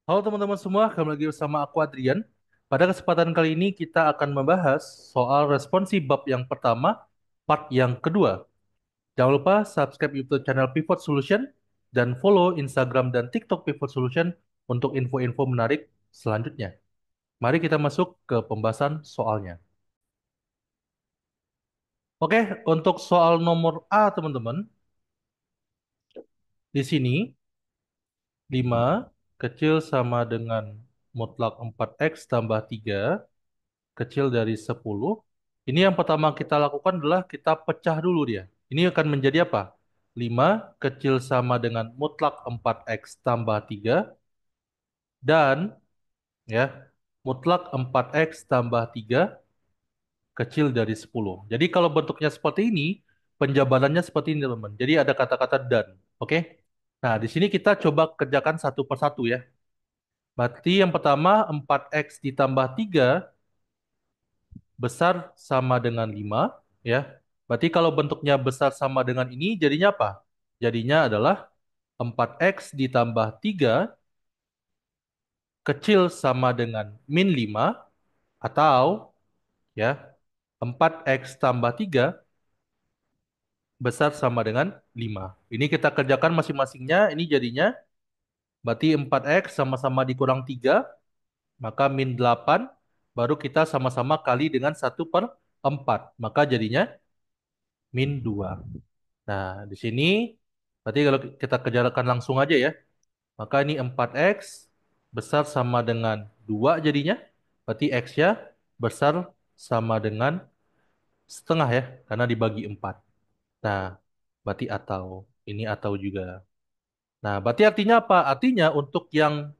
Halo teman-teman semua, kembali lagi bersama aku Adrian. Pada kesempatan kali ini kita akan membahas soal responsi bab yang pertama, part yang kedua. Jangan lupa subscribe YouTube channel Pivot Solution dan follow Instagram dan TikTok Pivot Solution untuk info-info menarik selanjutnya. Mari kita masuk ke pembahasan soalnya. Oke, untuk soal nomor A teman-teman, di sini 5 kecil sama dengan mutlak 4x tambah 3 kecil dari 10. Ini yang pertama kita lakukan adalah kita pecah dulu dia. Ini akan menjadi apa? 5 kecil sama dengan mutlak 4x tambah 3 dan ya mutlak 4x tambah 3 kecil dari 10. Jadi kalau bentuknya seperti ini, penjabarannya seperti ini teman-teman. Jadi ada kata-kata dan. Oke? Nah, di sini kita coba kerjakan satu persatu ya. Berarti yang pertama 4x ditambah 3 besar sama dengan 5 ya. Berarti kalau bentuknya besar sama dengan ini jadinya apa? Jadinya adalah 4x ditambah 3 kecil sama dengan min 5 atau ya 4x tambah 3 besar sama dengan 5. Ini kita kerjakan masing-masingnya. Ini jadinya berarti 4x sama-sama dikurang 3 maka min 8 baru kita sama-sama kali dengan 1/4. Maka jadinya min 2. Nah, di sini berarti kalau kita kerjakan langsung aja ya, maka ini 4x besar sama dengan 2 jadinya. Berarti x-nya besar sama dengan setengah ya, karena dibagi 4. Nah, berarti atau. Ini atau juga. Nah, berarti artinya apa? Artinya untuk yang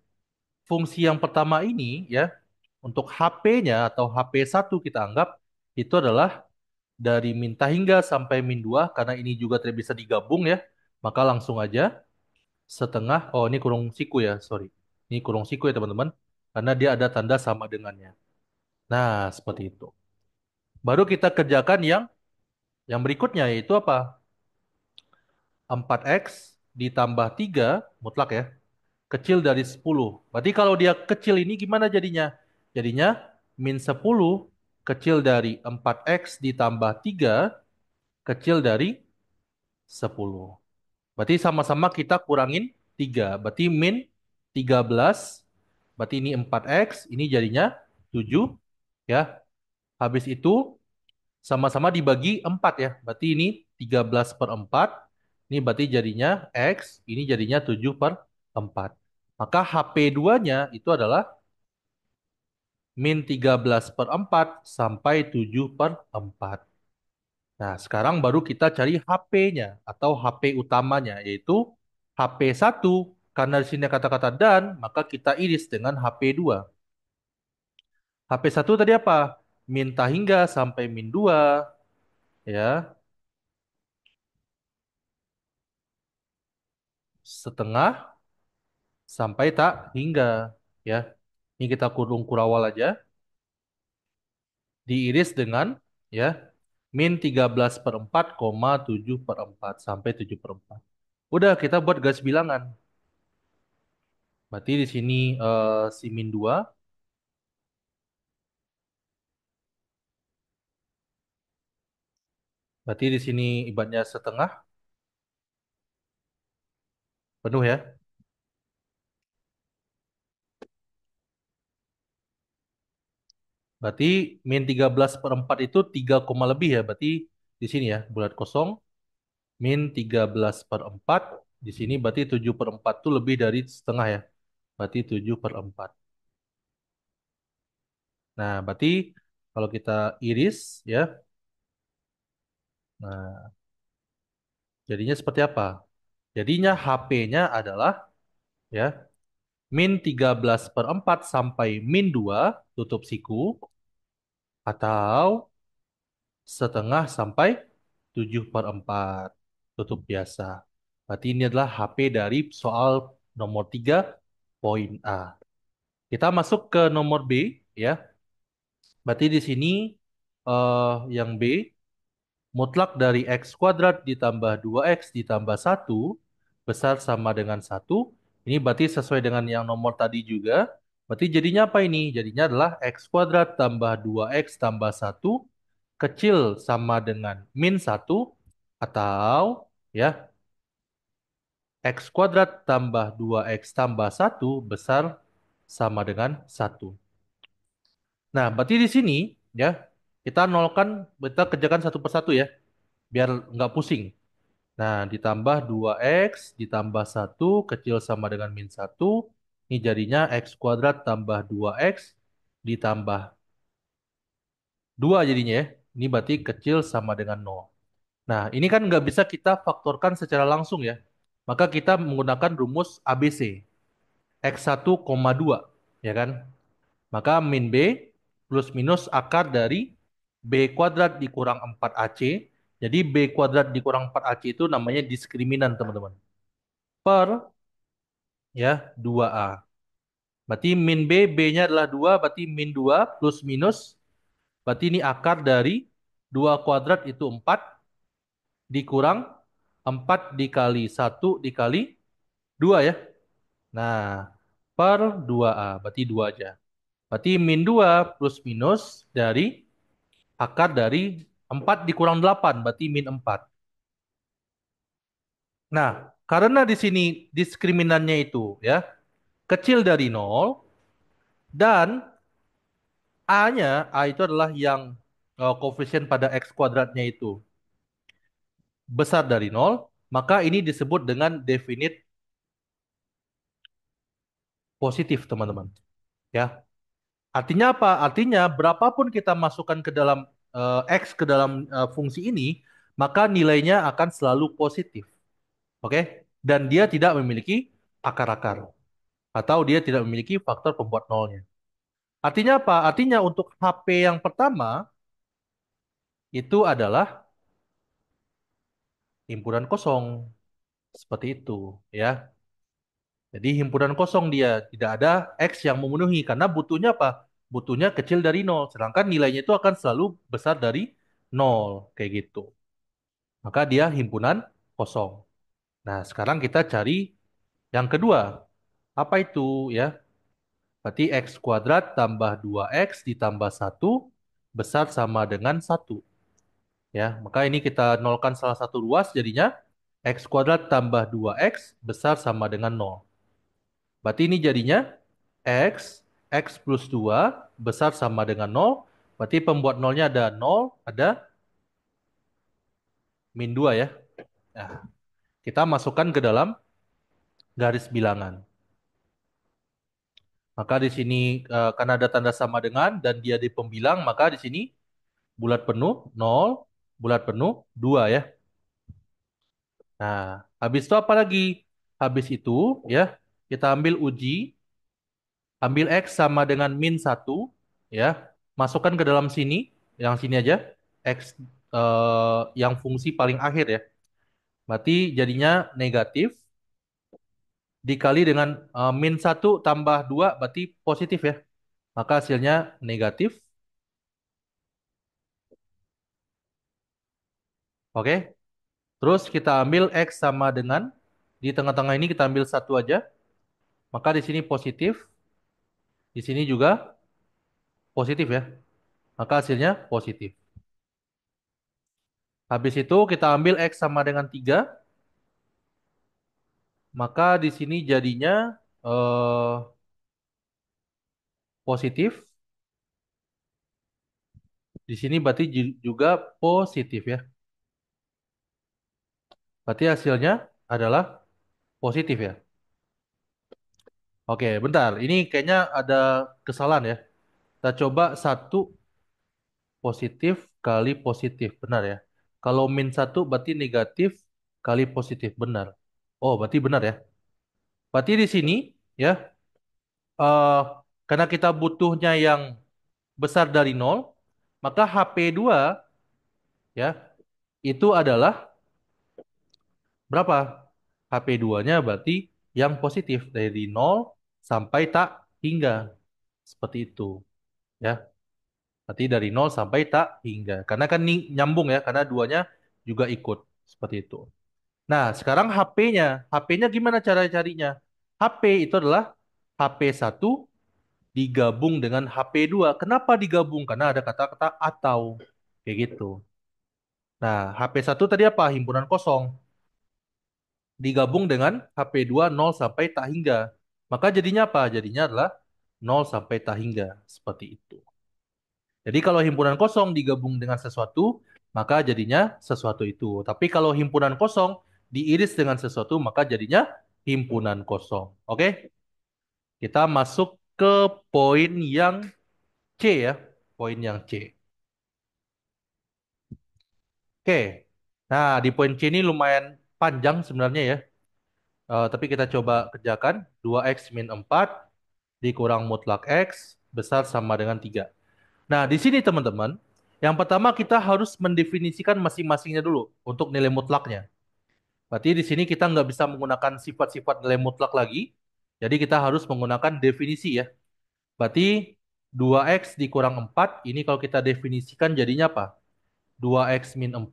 fungsi yang pertama ini ya, untuk HP-nya atau HP1 kita anggap itu adalah dari minta hingga sampai min 2 karena ini juga tidak bisa digabung ya. Maka langsung aja setengah. Oh, ini kurung siku ya, sorry. Ini kurung siku ya teman-teman. Karena dia ada tanda sama dengannya. Nah, seperti itu. Baru kita kerjakan yang berikutnya yaitu apa? 4x ditambah 3 mutlak ya. Kecil dari 10. Berarti kalau dia kecil ini gimana jadinya? Jadinya min 10 kecil dari 4x ditambah 3 kecil dari 10. Berarti sama-sama kita kurangin 3. Berarti min 13. Berarti ini 4x. Ini jadinya 7. Ya. Habis itu sama-sama dibagi 4 ya. Berarti ini 13/4. Ini berarti jadinya x. Ini jadinya 7/4. Maka HP2-nya itu adalah min 13/4 sampai 7/4. Nah, sekarang baru kita cari HP-nya atau HP utamanya, yaitu HP1. Karena di sini ada kata-kata dan, maka kita iris dengan HP2. HP1 tadi apa? Minta hingga sampai min 2, ya. Setengah sampai tak hingga, ya. Ini kita kurung kurawal aja. Diiris dengan, ya, min 13/4, 7/4 sampai 7/4. Udah, kita buat garis bilangan. Berarti di sini si min 2. Berarti di sini ibaratnya setengah penuh ya. Berarti min 13/4 itu 3 koma lebih ya. Berarti di sini ya bulat kosong. Min 13/4 di sini berarti 7/4 itu lebih dari setengah ya. Berarti 7/4. Nah, berarti kalau kita iris ya. Nah, jadinya seperti apa? Jadinya HP-nya adalah ya min 13/4 sampai min 2 tutup siku atau setengah sampai 7/4 tutup biasa. Berarti ini adalah HP dari soal nomor 3 poin A. Kita masuk ke nomor B ya. Berarti di sini yang B mutlak dari x kuadrat ditambah 2x ditambah 1 besar sama dengan 1. Ini berarti sesuai dengan yang nomor tadi juga. Berarti jadinya apa ini? Jadinya adalah x kuadrat tambah 2x tambah 1 kecil sama dengan min 1 atau ya x kuadrat tambah 2x tambah 1 besar sama dengan 1. Nah, berarti di sini ya kita nolkan, kita kerjakan satu persatu ya, biar nggak pusing. Nah, ditambah 2x ditambah 1 kecil sama dengan min 1. Ini jadinya x kuadrat tambah 2x ditambah 2 jadinya ya. Ini berarti kecil sama dengan 0. Nah, ini kan nggak bisa kita faktorkan secara langsung ya. Maka kita menggunakan rumus ABC. X1,2 ya kan? Maka min B plus minus akar dari B kuadrat dikurang 4AC. Jadi B kuadrat dikurang 4AC itu namanya diskriminan teman-teman. Per ya 2A. Berarti min B, B-nya adalah 2, berarti min 2 plus minus. Berarti ini akar dari 2 kuadrat itu 4 dikurang 4 dikali 1 dikali 2 ya. Nah, per 2A, berarti 2 aja. Berarti min 2 plus minus dari akar dari 4 dikurang 8, berarti min 4. Nah, karena di sini diskriminannya itu ya kecil dari 0 dan A-nya, A itu adalah yang koefisien pada X kuadratnya itu besar dari 0, maka ini disebut dengan definite positif teman-teman. Ya, artinya apa? Artinya berapapun kita masukkan ke dalam X ke dalam fungsi ini, maka nilainya akan selalu positif. Oke? Dan dia tidak memiliki akar-akar. Atau dia tidak memiliki faktor pembuat nolnya. Artinya apa? Artinya untuk HP yang pertama, itu adalah himpunan kosong. Seperti itu. Ya. Jadi himpunan kosong dia. Tidak ada X yang memenuhi. Karena butuhnya apa? Butuhnya kecil dari nol. Sedangkan nilainya itu akan selalu besar dari nol. Kayak gitu. Maka dia himpunan kosong. Nah, sekarang kita cari yang kedua. Apa itu ya? Berarti X kuadrat tambah 2X ditambah 1 besar sama dengan 1. Ya, maka ini kita nolkan salah satu ruas jadinya X kuadrat tambah 2X besar sama dengan 0. Berarti ini jadinya X plus 2 besar sama dengan 0. Berarti pembuat nolnya ada 0, ada min 2 ya. Nah, kita masukkan ke dalam garis bilangan. Maka di sini karena ada tanda sama dengan dan dia di pembilang, maka di sini bulat penuh 0, bulat penuh 2 ya. Nah, habis itu apa lagi? Habis itu ya, kita ambil uji, ambil X sama dengan min 1 ya. Masukkan ke dalam sini, yang sini aja. X yang fungsi paling akhir ya. Berarti jadinya negatif dikali dengan min 1 tambah 2 berarti positif ya. Maka hasilnya negatif. Oke. Terus kita ambil X sama dengan di tengah-tengah ini kita ambil satu aja. Maka di sini positif, di sini juga positif ya. Maka hasilnya positif. Habis itu kita ambil X sama dengan 3. Maka di sini jadinya eh, positif. Di sini berarti juga positif ya. Berarti hasilnya adalah positif ya. Oke, bentar. Ini kayaknya ada kesalahan ya. Kita coba satu positif kali positif. Benar ya. Kalau min satu berarti negatif kali positif. Benar. Oh, berarti benar ya. Berarti di sini ya, eh, karena kita butuhnya yang besar dari nol, maka HP2 ya, itu adalah berapa? HP2-nya berarti yang positif dari nol sampai tak hingga. Seperti itu ya. Berarti dari nol sampai tak hingga. Karena kan ini nyambung ya, karena duanya juga ikut. Seperti itu. Nah, sekarang HP-nya. HP-nya gimana cara carinya? HP itu adalah HP 1 digabung dengan HP 2. Kenapa digabung? Karena ada kata-kata atau. Kayak gitu. Nah, HP 1 tadi apa? Himpunan kosong. Digabung dengan HP 2 0 sampai tak hingga. Maka jadinya apa? Jadinya adalah 0 sampai tak hingga. Seperti itu. Jadi kalau himpunan kosong digabung dengan sesuatu, maka jadinya sesuatu itu. Tapi kalau himpunan kosong diiris dengan sesuatu, maka jadinya himpunan kosong. Oke? Kita masuk ke poin yang C ya. Poin yang C. Oke. Nah, di poin C ini lumayan panjang sebenarnya ya. Tapi kita coba kerjakan. 2x-4 dikurang mutlak x besar sama dengan 3. Nah, di sini teman-teman, yang pertama kita harus mendefinisikan masing-masingnya dulu untuk nilai mutlaknya. Berarti di sini kita nggak bisa menggunakan sifat-sifat nilai mutlak lagi. Jadi kita harus menggunakan definisi ya. Berarti 2x dikurang 4, ini kalau kita definisikan jadinya apa? 2x min 4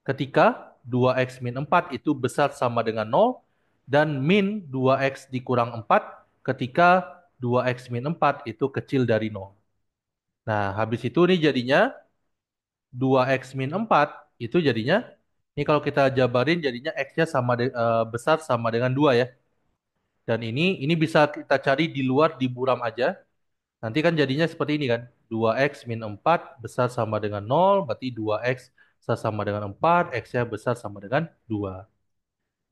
ketika 2x min 4 itu besar sama dengan 0 dan min 2x dikurang 4 ketika 2x min 4 itu kecil dari 0. Nah, habis itu nih jadinya 2x min 4 itu jadinya, ini kalau kita jabarin jadinya x-nya besar sama dengan 2 ya. Dan ini bisa kita cari di luar di buram aja. Nanti kan jadinya seperti ini kan. 2x min 4 besar sama dengan 0, berarti 2x besar sama dengan 4, x-nya besar sama dengan 2.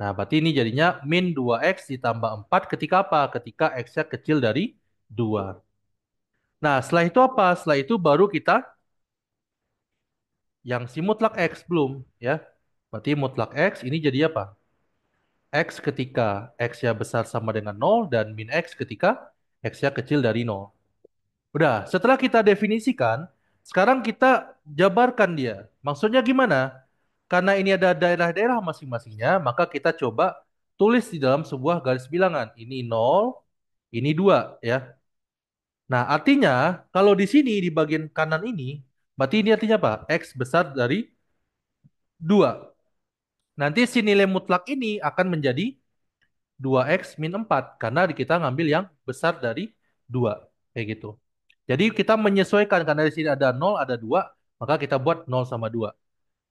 Nah, berarti ini jadinya min 2x ditambah 4 ketika apa? Ketika x-nya kecil dari 2. Nah, setelah itu apa? Setelah itu baru kita yang si mutlak X belum ya. Berarti mutlak X ini jadi apa? X ketika X-nya besar sama dengan 0 dan min X ketika X-nya kecil dari 0. Udah, setelah kita definisikan, sekarang kita jabarkan dia. Maksudnya gimana? Karena ini ada daerah-daerah masing-masingnya, maka kita coba tulis di dalam sebuah garis bilangan. Ini 0, ini 2 ya. Nah, artinya kalau di sini di bagian kanan ini, berarti ini artinya apa? X besar dari 2. Nanti si nilai mutlak ini akan menjadi 2x min 4 karena kita ngambil yang besar dari 2. Kayak gitu. Jadi kita menyesuaikan karena di sini ada 0, ada 2, maka kita buat 0 sama 2.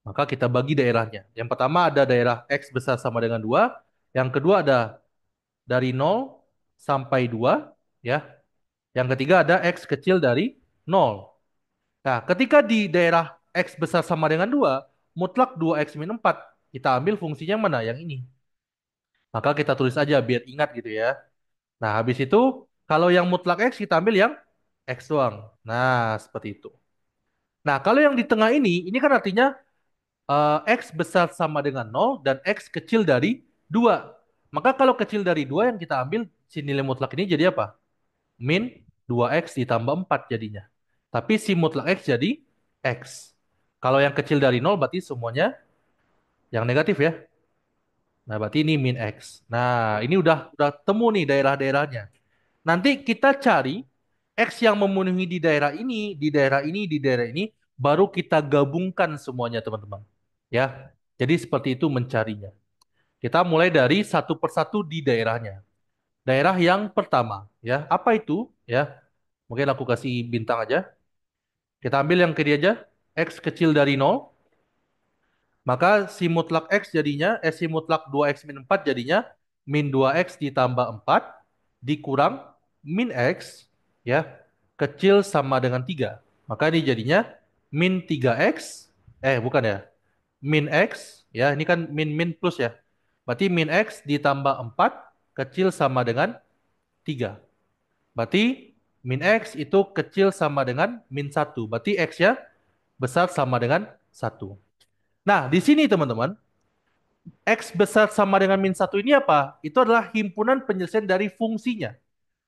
Maka kita bagi daerahnya. Yang pertama ada daerah x besar sama dengan 2, yang kedua ada dari 0 sampai 2 ya. Yang ketiga ada x kecil dari 0. Nah, ketika di daerah x besar sama dengan 2, mutlak 2x min 4, kita ambil fungsinya yang mana? Yang ini. Maka kita tulis aja biar ingat gitu ya. Nah, habis itu kalau yang mutlak X kita ambil yang X doang. Nah, seperti itu. Nah, kalau yang di tengah ini kan artinya X besar sama dengan 0 dan X kecil dari 2. Maka kalau kecil dari 2 yang kita ambil si nilai mutlak ini jadi apa? Min 2X ditambah 4 jadinya. Tapi si mutlak X jadi X. Kalau yang kecil dari 0 berarti semuanya yang negatif ya. Nah, berarti ini min X. Nah, ini udah temu nih daerah-daerahnya. Nanti kita cari X yang memenuhi di daerah ini, di daerah ini, di daerah ini, baru kita gabungkan semuanya, teman-teman. Ya. Jadi seperti itu mencarinya. Kita mulai dari satu persatu di daerahnya. Daerah yang pertama, ya. Apa itu? Ya. Mungkin aku kasih bintang aja. Kita ambil yang kiri aja. X kecil dari 0. Maka si mutlak X jadinya, si mutlak 2X min 4 jadinya min 2X ditambah 4 dikurang min X ya kecil sama dengan 3. Maka ini jadinya min 3X, bukan ya, min X ya, ini kan min plus ya. Berarti min X ditambah 4 kecil sama dengan 3. Berarti min X itu kecil sama dengan min 1. Berarti X-nya besar sama dengan 1. Nah, di sini teman-teman, X besar sama dengan min 1 ini apa? Itu adalah himpunan penyelesaian dari fungsinya.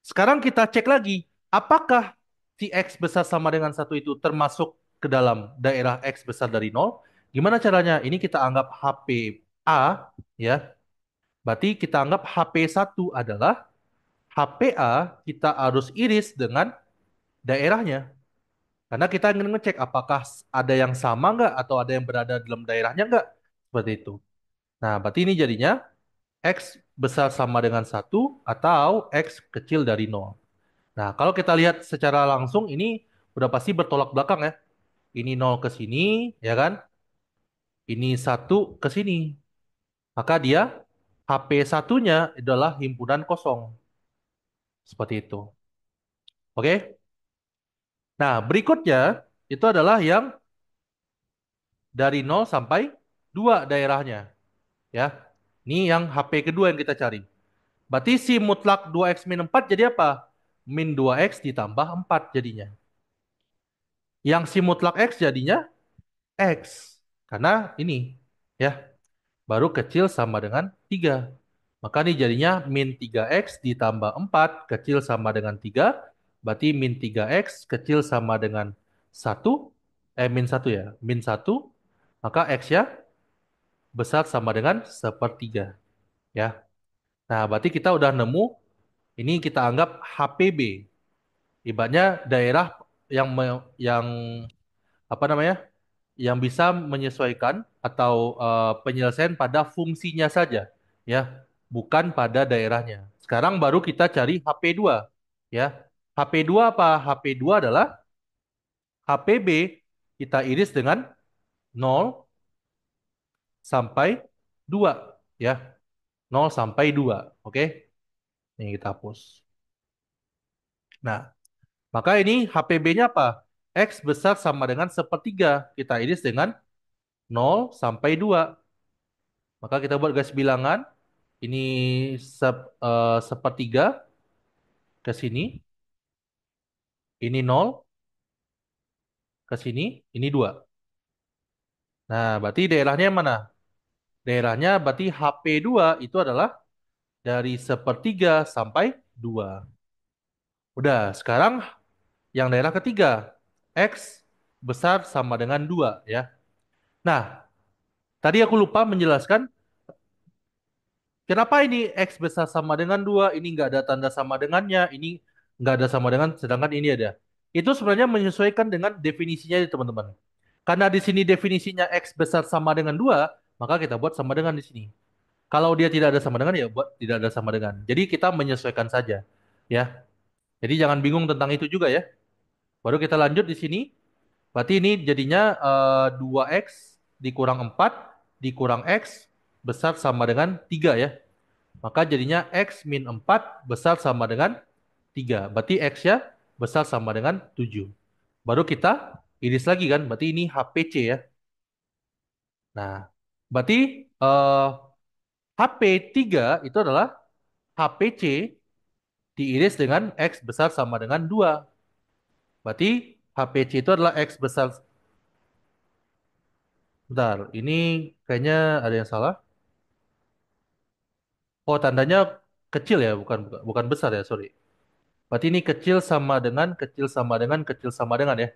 Sekarang kita cek lagi, apakah si X besar sama dengan 1 itu termasuk ke dalam daerah X besar dari 0? Gimana caranya? Ini kita anggap HP A, ya. Berarti kita anggap HP 1 adalah HPA kita harus iris dengan daerahnya. Karena kita ingin ngecek apakah ada yang sama nggak atau ada yang berada dalam daerahnya nggak. Seperti itu. Nah, berarti ini jadinya X besar sama dengan satu atau X kecil dari nol. Nah, kalau kita lihat secara langsung ini udah pasti bertolak belakang ya. Ini nol ke sini, ya kan? Ini satu ke sini. Maka dia HP satunya adalah himpunan kosong. Seperti itu. Oke? Nah, berikutnya itu adalah yang dari nol sampai 2 daerahnya. Ya. Ini yang HP kedua yang kita cari. Berarti si mutlak 2x min 4 jadi apa? Min 2x ditambah 4 jadinya. Yang si mutlak x jadinya x. Karena ini ya baru kecil sama dengan 3. Maka ini jadinya min 3x ditambah 4 kecil sama dengan 3. Berarti min 3x kecil sama dengan 1. Min 1 ya. Min 1. Maka x ya besar sama dengan sepertiga. Ya. Nah, berarti kita udah nemu. Ini kita anggap HPB. Ibaratnya daerah yang apa namanya? Yang bisa menyesuaikan atau penyelesaian pada fungsinya saja, ya, bukan pada daerahnya. Sekarang baru kita cari HP2, ya. HP2 apa? HP2 adalah HPB kita iris dengan 0 sampai 2, ya. 0 sampai 2, oke? Ini kita hapus. Nah, maka ini HPB-nya apa? X besar sama dengan sepertiga. Kita iris dengan 0 sampai 2. Maka kita buat garis bilangan. Ini sepertiga ke sini. Ini 0 ke sini. Ini 2. Nah, berarti daerahnya yang mana? Daerahnya berarti HP2 itu adalah dari sepertiga sampai 2. Udah, sekarang yang daerah ketiga. X besar sama dengan 2 ya. Nah, tadi aku lupa menjelaskan kenapa ini X besar sama dengan 2, ini nggak ada tanda sama dengannya, ini nggak ada sama dengan, sedangkan ini ada. Itu sebenarnya menyesuaikan dengan definisinya ya, teman-teman. Karena di sini definisinya X besar sama dengan 2, maka kita buat sama dengan di sini. Kalau dia tidak ada sama dengan, ya buat tidak ada sama dengan. Jadi kita menyesuaikan saja. Ya. Jadi jangan bingung tentang itu juga ya. Baru kita lanjut di sini. Berarti ini jadinya 2X dikurang 4 dikurang X besar sama dengan 3 ya. Maka jadinya X min 4 besar sama dengan 3. Berarti X ya besar sama dengan 7. Baru kita iris lagi kan. Berarti ini HPC ya. Nah, berarti eh, HP3 itu adalah HPC diiris dengan X besar sama dengan 2. Berarti HPC itu adalah X besar. Bentar, ini kayaknya ada yang salah. Oh, tandanya kecil ya, bukan bukan besar ya, sorry. Berarti ini kecil sama dengan kecil sama dengan ya.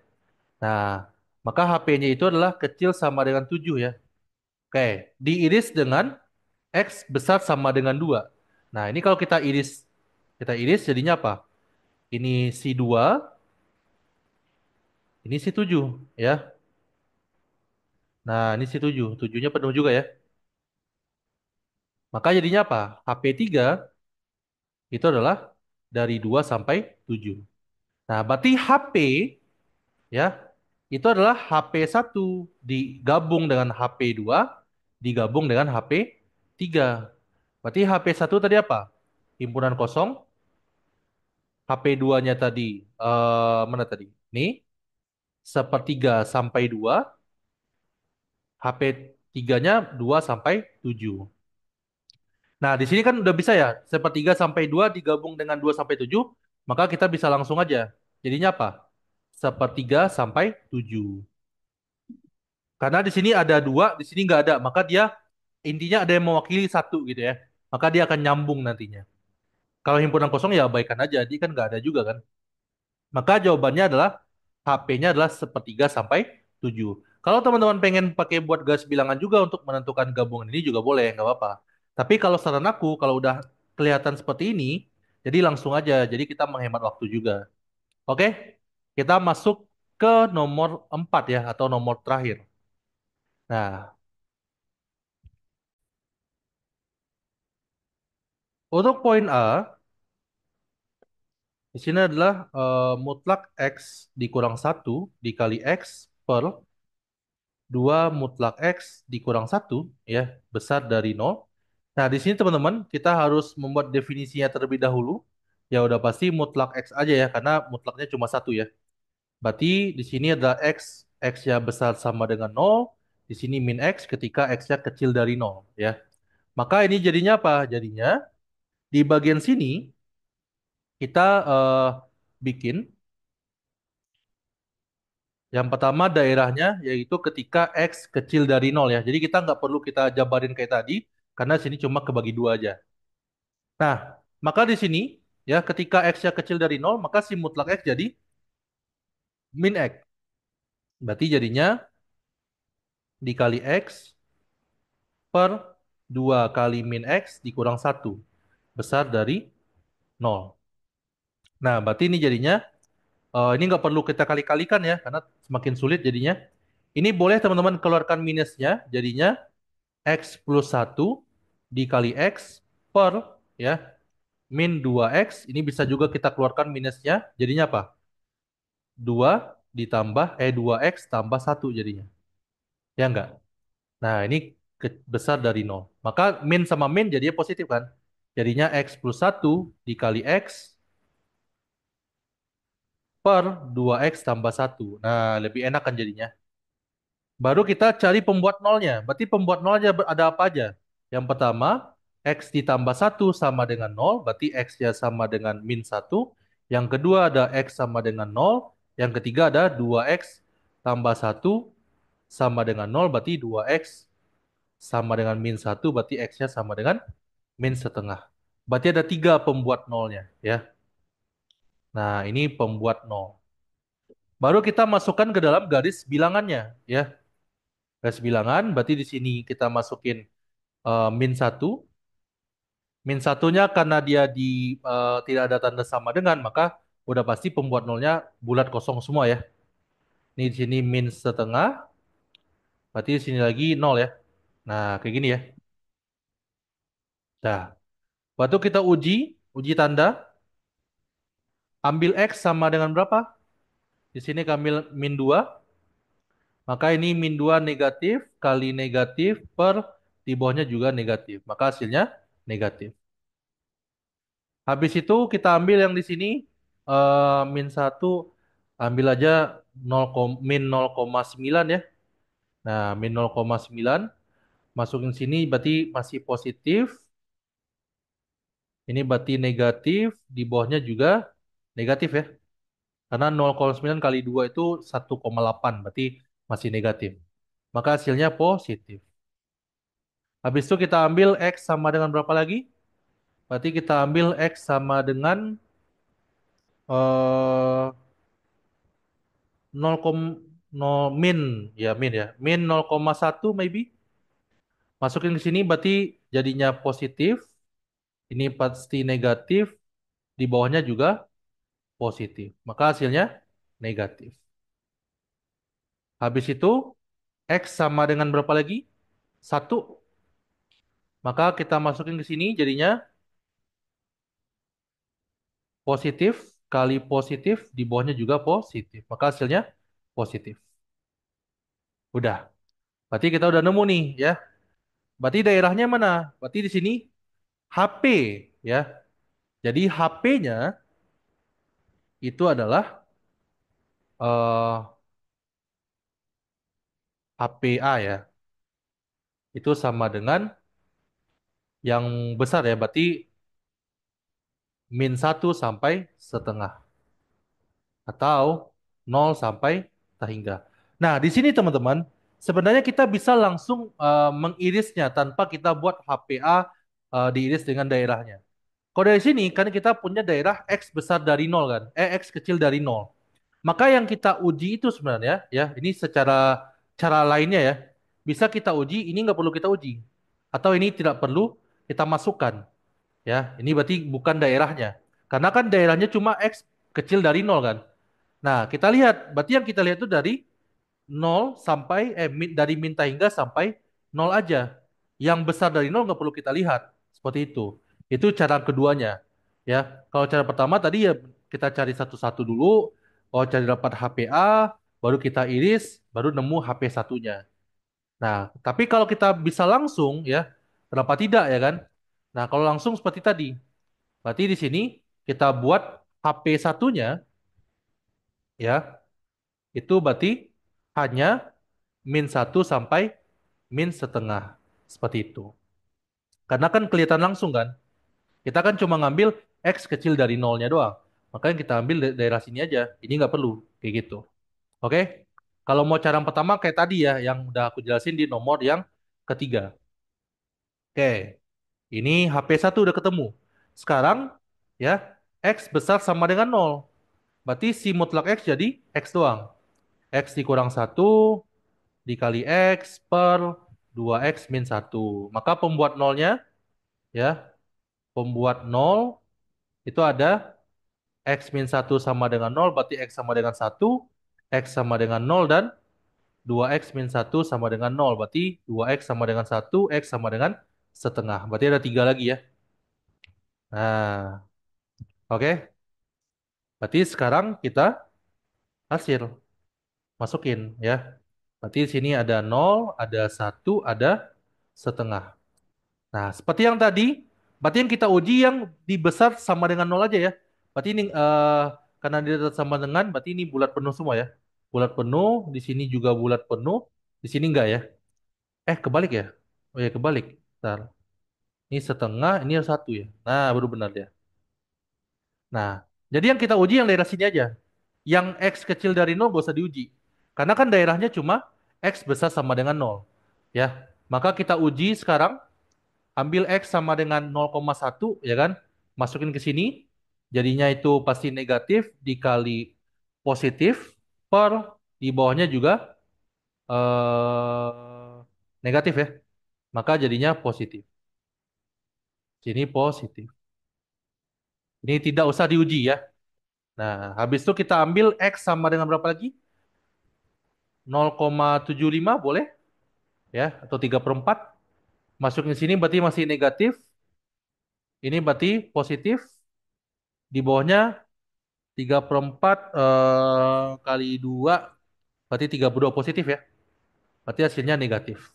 Nah, maka HP-nya itu adalah kecil sama dengan 7 ya. Oke, diiris dengan X besar sama dengan 2. Nah, ini kalau kita iris jadinya apa? Ini si 2, ini si 7 ya. Nah, ini si 7, 7-nya penuh juga ya. Maka jadinya apa? HP3 itu adalah dari 2 sampai 7. Nah, berarti HP ya itu adalah HP1 digabung dengan HP2 digabung dengan HP3. Berarti HP1 tadi apa? Himpunan kosong. HP2-nya tadi mana tadi? Nih, sepertiga sampai 2. HP3-nya 2 sampai 7. Nah, di sini kan udah bisa ya, sepertiga sampai 2 digabung dengan 2 sampai 7, maka kita bisa langsung aja. Jadinya apa? Sepertiga sampai 7. Karena di sini ada 2, di sini nggak ada, maka dia intinya ada yang mewakili satu gitu ya. Maka dia akan nyambung nantinya. Kalau himpunan kosong ya abaikan aja, dia kan nggak ada juga kan. Maka jawabannya adalah HP-nya adalah sepertiga sampai 7. Kalau teman-teman pengen pakai buat garis bilangan juga untuk menentukan gabungan ini juga boleh, nggak apa-apa. Tapi kalau saran aku, kalau udah kelihatan seperti ini, jadi langsung aja. Jadi kita menghemat waktu juga. Oke, kita masuk ke nomor 4 ya, atau nomor terakhir. Nah, Untuk poin A, di sini adalah mutlak X dikurang satu dikali X per 2 mutlak X dikurang satu ya, besar dari nol. Nah, di sini teman-teman, kita harus membuat definisinya terlebih dahulu. Ya udah pasti mutlak X aja ya, karena mutlaknya cuma satu ya. Berarti di sini adalah X, X-nya besar sama dengan nol. Di sini min X ketika X-nya kecil dari nol ya. Maka ini jadinya apa? Jadinya di bagian sini kita bikin yang pertama daerahnya yaitu ketika X kecil dari nol ya. Jadi kita nggak perlu kita jabarin kayak tadi karena sini cuma kebagi dua aja. Nah, maka di sini ya ketika X-nya kecil dari nol maka si mutlak X jadi min X. Berarti jadinya dikali X per 2 kali min X dikurang satu besar dari nol. Nah, berarti ini jadinya ini nggak perlu kita kali-kalikan ya karena semakin sulit jadinya. Ini boleh teman-teman keluarkan minusnya jadinya X plus satu dikali X per ya min 2X ini bisa juga kita keluarkan minusnya jadinya apa? 2 ditambah 2X tambah satu jadinya. Ya enggak? Nah, ini besar dari nol. Maka min sama min jadinya positif kan? Jadinya X plus satu dikali X per 2X tambah satu. Nah, lebih enak kan jadinya. Baru kita cari pembuat nolnya. Berarti pembuat nolnya ada apa aja? Yang pertama, X ditambah satu sama dengan nol. Berarti X-nya sama dengan min satu. Yang kedua ada X sama dengan nol. Yang ketiga ada 2X tambah satu sama dengan nol. Berarti 2X sama dengan min satu. Berarti X-nya sama dengan min setengah. Berarti ada tiga pembuat nolnya. Ya. Nah, ini pembuat nol. Baru kita masukkan ke dalam garis bilangannya. Ya. Garis bilangan, berarti di sini kita masukin min satu. Min satunya karena dia tidak ada tanda sama dengan, maka udah pasti pembuat nolnya bulat kosong semua ya. Ini di sini min setengah, berarti di sini lagi nol ya. Nah, kayak gini ya. Nah, waktu kita uji tanda, ambil X sama dengan berapa? Di sini kami ambil min 2, maka ini min 2 negatif kali negatif per di bawahnya juga negatif. Maka hasilnya negatif. Habis itu kita ambil yang di sini min satu ambil aja min 0,9 ya. Nah, min 0,9 masukin sini berarti masih positif. Ini berarti negatif, di bawahnya juga negatif ya. Karena 0,9 kali 2 itu 1,8 berarti masih negatif. Maka hasilnya positif. Habis itu kita ambil X sama dengan berapa lagi? Berarti kita ambil X sama dengan eh 0, min 0,1 maybe. Masukin ke sini berarti jadinya positif. Ini pasti negatif. Di bawahnya juga positif. Maka hasilnya negatif. Habis itu X sama dengan berapa lagi? Satu. Maka kita masukin ke sini jadinya positif kali positif. Di bawahnya juga positif. Maka hasilnya positif. Udah. Berarti kita udah nemu nih ya. Berarti daerahnya mana? Berarti di sini HP ya. Jadi HP-nya itu adalah HPA ya. Itu sama dengan yang besar ya. Berarti min satu sampai setengah. Atau nol sampai tak hingga. Nah, di sini teman-teman, sebenarnya kita bisa langsung mengirisnya tanpa kita buat HPA diiris dengan daerahnya. Kalau dari sini kan kita punya daerah X besar dari nol kan, X kecil dari nol. Maka yang kita uji itu sebenarnya ya, ini secara cara lainnya ya, bisa kita uji, ini nggak perlu kita uji. Atau ini tidak perlu kita masukkan. Ya, ini berarti bukan daerahnya. Karena kan daerahnya cuma X kecil dari nol kan. Nah, kita lihat, berarti yang kita lihat itu dari nol sampai, dari minta hingga sampai nol aja. Yang besar dari nol nggak perlu kita lihat. Seperti itu. Itu cara keduanya. Ya, kalau cara pertama tadi ya kita cari satu-satu dulu. Oh, cari dapat HPA, baru kita iris, baru nemu HP satunya. Nah, tapi kalau kita bisa langsung ya, kenapa tidak ya kan? Nah, kalau langsung seperti tadi, berarti di sini kita buat HP satunya ya, itu berarti hanya min satu sampai min setengah. Seperti itu. Karena kan kelihatan langsung kan. Kita kan cuma ngambil X kecil dari nolnya doang. Makanya kita ambil daerah sini aja. Ini nggak perlu. Kayak gitu. Oke? Kalau mau cara yang pertama kayak tadi ya, yang udah aku jelasin di nomor yang ketiga. Oke. Ini HP1 udah ketemu. Sekarang ya, X besar sama dengan nol. Berarti si mutlak X jadi X doang. X dikurang satu dikali X per 2X min satu. Maka pembuat nolnya ya, pembuat nol itu ada X min satu sama dengan nol, berarti X sama dengan satu, X sama dengan nol, dan 2X min satu sama dengan nol, berarti 2X sama dengan satu, X sama dengan setengah. Berarti ada 3 lagi ya. Nah, oke. Berarti sekarang kita hasil, masukin ya. Berarti di sini ada nol, ada satu, ada setengah. Nah, seperti yang tadi, berarti yang kita uji yang dibesar sama dengan nol aja ya. Berarti ini karena dia sama dengan, berarti ini bulat penuh semua ya. Bulat penuh, di sini juga bulat penuh, di sini enggak ya? Kebalik ya? Oh ya, kebalik. Bentar. Ini setengah, ini yang satu ya. Nah, baru benar ya. Nah, jadi yang kita uji yang daerah sini aja. Yang X kecil dari nol gak usah diuji. Karena kan daerahnya cuma X besar sama dengan nol. Ya, maka kita uji sekarang ambil X sama dengan 0,1 ya kan, masukin ke sini, jadinya itu pasti negatif dikali positif per di bawahnya juga negatif ya, maka jadinya positif. Sini positif. Ini tidak usah diuji ya. Nah, habis itu kita ambil X sama dengan berapa lagi? 0,75 boleh ya, atau 3/4. Masukin sini berarti masih negatif. Ini berarti positif. Di bawahnya 3/4 kali 2 berarti 32 positif ya. Berarti hasilnya negatif.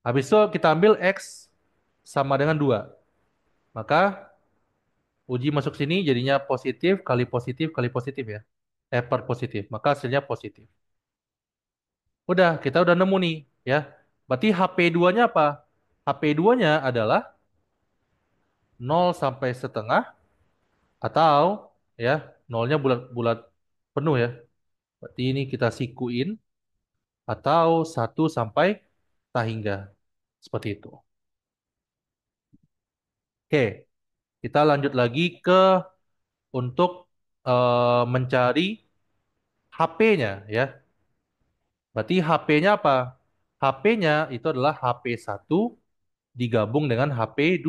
Habis itu kita ambil X sama dengan 2. Maka uji masuk sini jadinya positif kali positif ya. Per positif. Maka hasilnya positif. Udah, kita udah nemu nih ya. Berarti HP2-nya apa? HP2-nya adalah nol sampai setengah atau ya nolnya bulat-bulat penuh ya. Berarti ini kita sikuin atau satu sampai tak hingga. Seperti itu. Oke, kita lanjut lagi ke untuk mencari HP-nya ya. Berarti HP-nya apa? HP-nya itu adalah HP1 digabung dengan HP2.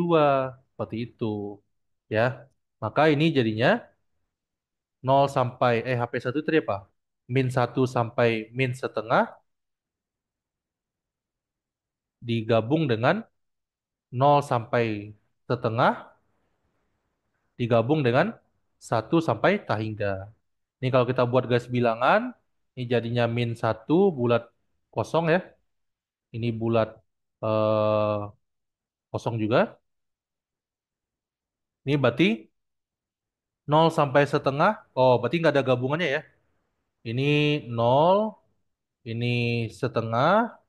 Seperti itu. Ya. Maka ini jadinya nol sampai HP1 itu apa? Min satu sampai min setengah digabung dengan nol sampai setengah digabung dengan satu sampai tak hingga. Ini kalau kita buat garis bilangan, ini jadinya min satu bulat kosong ya. Ini bulat eh, kosong juga. Ini berarti nol sampai setengah. Oh, berarti nggak ada gabungannya ya. Ini nol, ini setengah,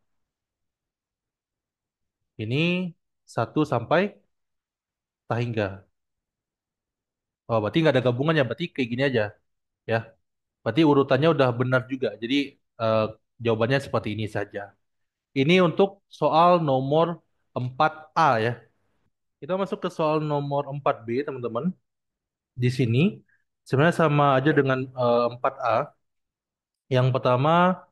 ini satu sampai tak hingga. Oh, berarti nggak ada gabungannya. Berarti kayak gini aja ya. Berarti urutannya udah benar juga. Jadi eh, jawabannya seperti ini saja. Ini untuk soal nomor 4A ya. Kita masuk ke soal nomor 4B, teman-teman. Di sini sebenarnya sama aja dengan 4A. Yang pertama,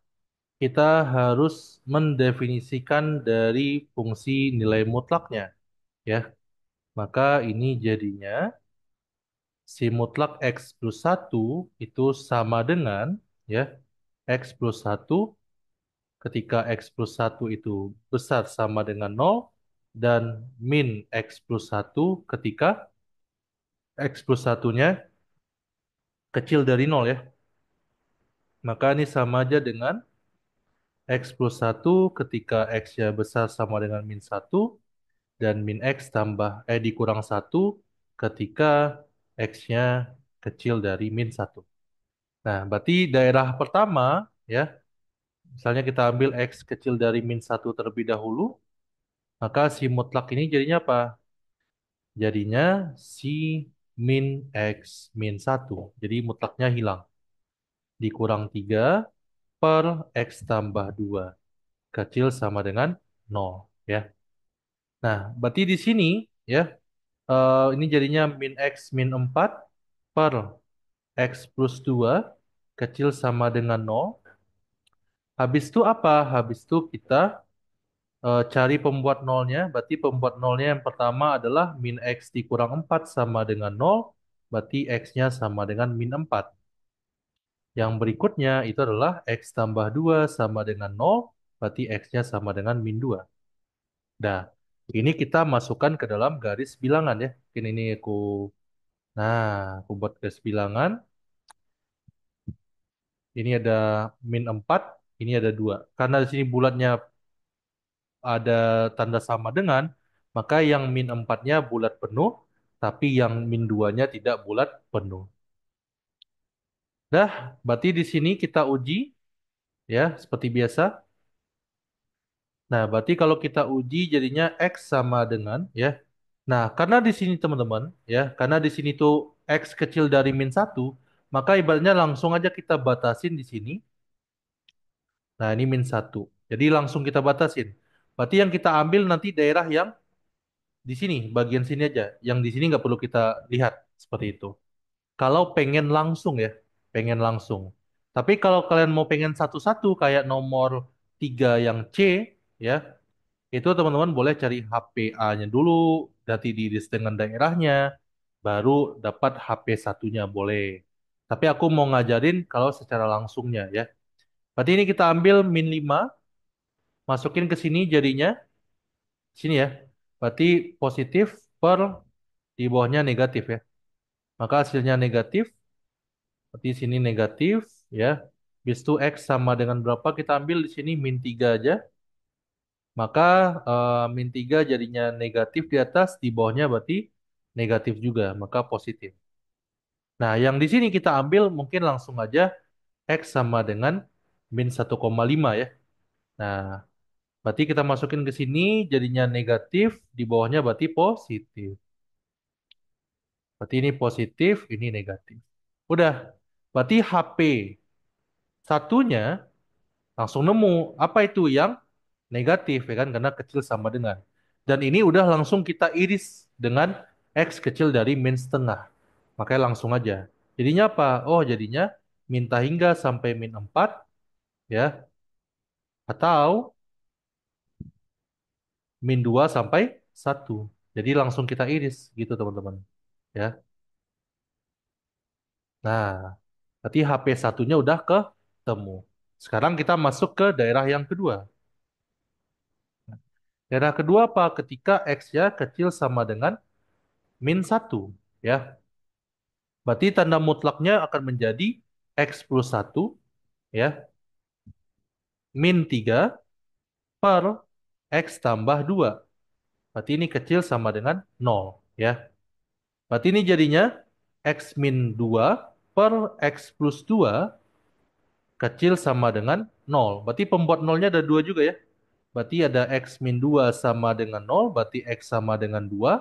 kita harus mendefinisikan dari fungsi nilai mutlaknya, ya. Maka ini jadinya si mutlak X plus satu itu sama dengan, ya, X plus satu ketika X plus satu itu besar sama dengan nol, dan min X plus satu ketika X plus satunya kecil dari nol ya. Maka ini sama aja dengan X plus satu ketika X-nya besar sama dengan min satu dan min X dikurang satu ketika X-nya kecil dari min satu. Nah, berarti daerah pertama ya, misalnya kita ambil X kecil dari min satu terlebih dahulu, maka si mutlak ini jadinya apa? Jadinya si min X min satu. Jadi mutlaknya hilang. Dikurang 3 per X tambah 2 kecil sama dengan nol ya. Nah, berarti di sini ya, ini jadinya min X min 4 per X plus 2 kecil sama dengan nol. Habis itu apa? Habis itu kita cari pembuat nolnya. Berarti pembuat nolnya yang pertama adalah min X dikurang 4 sama dengan nol. Berarti X-nya sama dengan min 4. Yang berikutnya itu adalah X tambah 2 sama dengan nol. Berarti X-nya sama dengan min 2. Nah, ini kita masukkan ke dalam garis bilangan ya. Ini nah, aku buat garis bilangan. Ini ada min 4, ini ada 2. Karena di sini bulatnya ada tanda sama dengan, maka yang min 4-nya bulat penuh, tapi yang min 2-nya tidak bulat penuh. Dah, berarti di sini kita uji ya, seperti biasa. Nah, berarti kalau kita uji jadinya X sama dengan ya. Nah, karena di sini teman-teman ya, karena di sini tuh X kecil dari min satu, maka ibaratnya langsung aja kita batasin di sini. Nah, ini min satu. Jadi langsung kita batasin. Berarti yang kita ambil nanti daerah yang di sini, bagian sini aja. Yang di sini nggak perlu kita lihat seperti itu. Kalau pengen langsung ya, pengen langsung. Tapi kalau kalian mau pengen satu-satu kayak nomor 3 yang C ya, itu teman-teman boleh cari HPA-nya dulu, nanti diiris dengan daerahnya, baru dapat HP satunya boleh. Tapi aku mau ngajarin kalau secara langsungnya ya. Berarti ini kita ambil min 5, masukin ke sini jadinya sini ya. Berarti positif per di bawahnya negatif ya. Maka hasilnya negatif, berarti sini negatif ya. Bis itu X sama dengan berapa? Kita ambil di sini min 3 aja. Maka min 3 jadinya negatif di atas, di bawahnya berarti negatif juga, maka positif. Nah, yang di sini kita ambil mungkin langsung aja X sama dengan min 1,5 ya. Nah, berarti kita masukin ke sini jadinya negatif, di bawahnya berarti positif. Berarti ini positif, ini negatif. Udah, berarti HP satunya langsung nemu apa itu yang negatif ya kan karena kecil sama dengan. Dan ini udah langsung kita iris dengan X kecil dari min setengah. Makanya langsung aja. Jadinya apa? Oh, jadinya minta hingga sampai min 4 ya atau min 2 sampai 1. Jadi langsung kita iris gitu teman-teman. Ya. Nah, berarti HP satunya udah ketemu. Sekarang kita masuk ke daerah yang kedua. Daerah kedua apa? Ketika X-nya kecil sama dengan min satu, ya. Berarti tanda mutlaknya akan menjadi X plus satu, ya, min 3 per X tambah 2. Berarti ini kecil sama dengan nol, ya. Berarti ini jadinya X min 2 per X plus 2 kecil sama dengan nol. Berarti pembuat nolnya ada 2 juga ya. Berarti ada X min 2 sama dengan nol, berarti X sama dengan 2.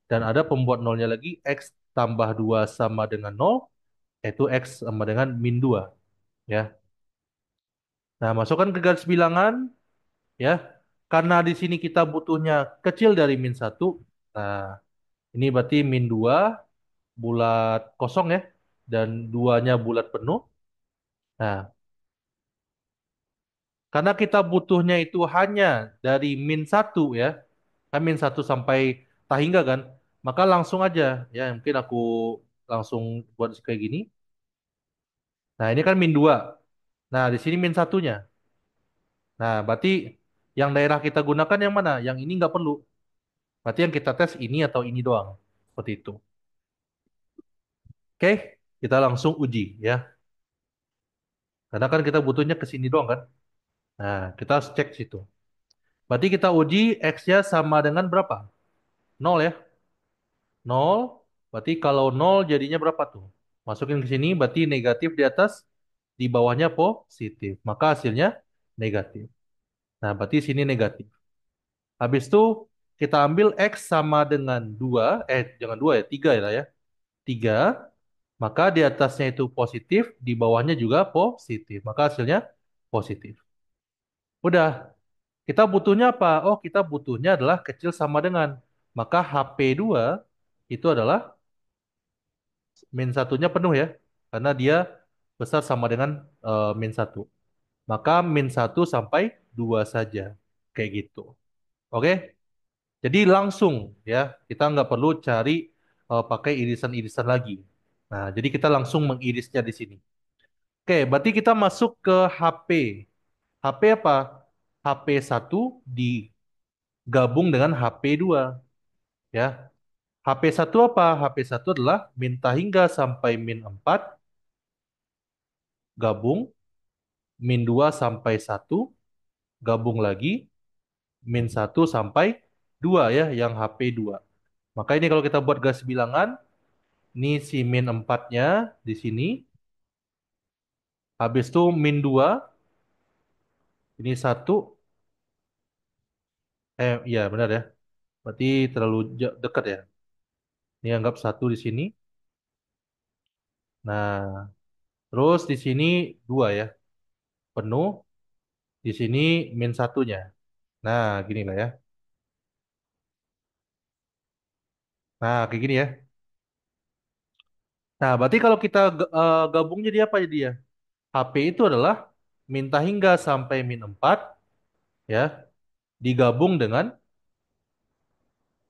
Dan ada pembuat nolnya lagi, X tambah 2 sama dengan nol, yaitu X sama dengan min 2. Ya. Nah, masukkan ke garis bilangan, ya. Karena di sini kita butuhnya kecil dari min satu. Nah, ini berarti min 2 bulat kosong ya. Dan duanya bulat penuh. Nah, karena kita butuhnya itu hanya dari min satu ya. Kan min satu sampai tak hingga kan. Maka langsung aja. Ya, mungkin aku langsung buat kayak gini. Nah, ini kan min 2. Nah, di sini min satunya. Nah, berarti yang daerah kita gunakan yang mana? Yang ini nggak perlu. Berarti yang kita tes ini atau ini doang. Seperti itu. Oke, kita langsung uji ya. Karena kan kita butuhnya ke sini doang kan. Nah, kita harus cek situ. Berarti kita uji X-nya sama dengan berapa? Nol ya. Nol. Berarti kalau nol jadinya berapa tuh? Masukin ke sini berarti negatif di atas, di bawahnya positif. Maka hasilnya negatif. Nah, berarti sini negatif. Habis itu kita ambil X sama dengan 2, jangan 2 ya, 3 ya, lah ya. 3, maka di atasnya itu positif, di bawahnya juga positif. Maka hasilnya positif. Udah, kita butuhnya apa? Oh, kita butuhnya adalah kecil sama dengan. Maka HP2 itu adalah min satunya penuh ya. Karena dia besar sama dengan min satu. Maka min satu sampai 2 saja. Kayak gitu. Oke? Jadi langsung ya. Kita nggak perlu cari pakai irisan-irisan lagi. Nah, jadi kita langsung mengirisnya di sini. Oke, berarti kita masuk ke HP. HP apa? HP1 digabung dengan HP2 ya. HP1 apa? HP1 adalah minta hingga sampai min 4 gabung, min 2 sampai 1 gabung lagi, min 1 sampai 2 ya, yang HP2. Maka ini kalau kita buat garis bilangan, ini si min 4-nya di sini, habis itu min 2, ini 1, iya benar ya, berarti terlalu dekat ya. Ini anggap 1 di sini. Nah, terus di sini 2 ya, penuh, di sini min satunya. Nah, gini lah ya. Nah, kayak gini ya. Nah, berarti kalau kita gabung jadi apa jadi ya? HP itu adalah minta hingga sampai min 4 ya, digabung dengan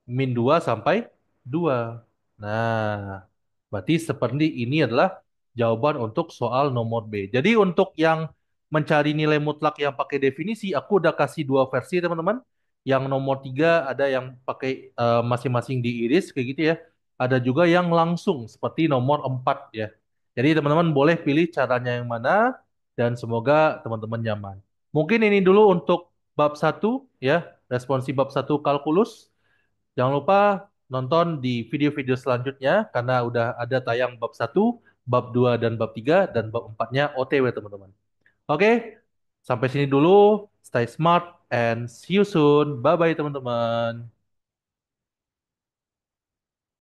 min 2 sampai 2. Nah, berarti seperti ini adalah jawaban untuk soal nomor B. Jadi untuk yang mencari nilai mutlak yang pakai definisi, aku udah kasih 2 versi teman-teman. Yang nomor 3 ada yang pakai masing-masing diiris kayak gitu ya. Ada juga yang langsung seperti nomor 4 ya. Jadi teman-teman boleh pilih caranya yang mana dan semoga teman-teman nyaman. Mungkin ini dulu untuk bab 1 ya, responsi bab 1 kalkulus. Jangan lupa nonton di video-video selanjutnya karena udah ada tayang bab 1, bab 2 dan bab 3 dan bab 4-nya OTW teman-teman. Oke, sampai sini dulu. Stay smart and see you soon. Bye-bye teman-teman.